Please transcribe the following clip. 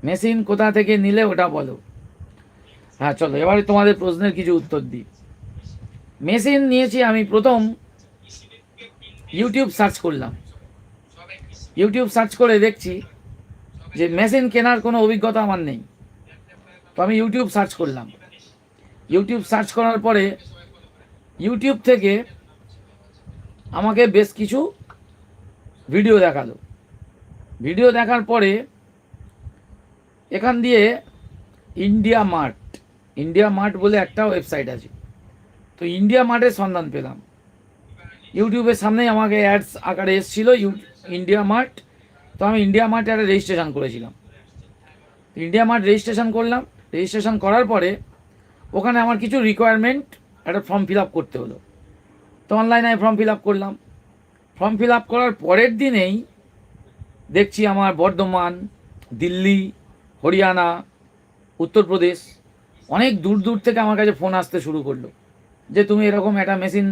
Machine কোথা থেকে নিলে ওটা বলো। হ্যাঁ চলো এবারে তোমাদের প্রশ্নের কিছু উত্তর দিই। মেশিন নিয়েছি আমি প্রথম ইউটিউব সার্চ করলাম। ইউটিউব সার্চ করে দেখছি যে মেশিন কেনার কোনো অভিজ্ঞতা আমার নেই। তো আমি ইউটিউব সার্চ করলাম। ইউটিউব সার্চ করার পরে ইউটিউব থেকে আমাকে বেশ কিছু ভিডিও দেখালো। ভিডিও দেখার পরে এখান দিয়ে ইন্ডিয়া মার্ট, ইন্ডিয়া মার্ট বলে একটা ওয়েবসাইট আছে, তো ইন্ডিয়া মার্টের সন্ধান পেলাম। ইউটিউবের সামনেই আমাকে অ্যাডস আকারে এসেছিলো ইন্ডিয়া মার্ট। তো আমি ইন্ডিয়া মার্টে একটা রেজিস্ট্রেশন করেছিলাম। ইন্ডিয়া মার্ট রেজিস্ট্রেশন করলাম। রেজিস্ট্রেশন করার পরে ওখানে আমার কিছু রিকোয়ারমেন্ট, একটা ফর্ম ফিল আপ করতে হলো। তো অনলাইনে ফর্ম ফিল আপ করলাম। ফর্ম ফিল আপ করার পরের দিনেই দেখছি আমার বর্ধমান, দিল্লি, হরিয়ানা, উত্তরপ্রদেশ অনেক দূর দূর থেকে আমার কাছে ফোন আসতে শুরু করলো যে তুমি এরকম একটা মেশিন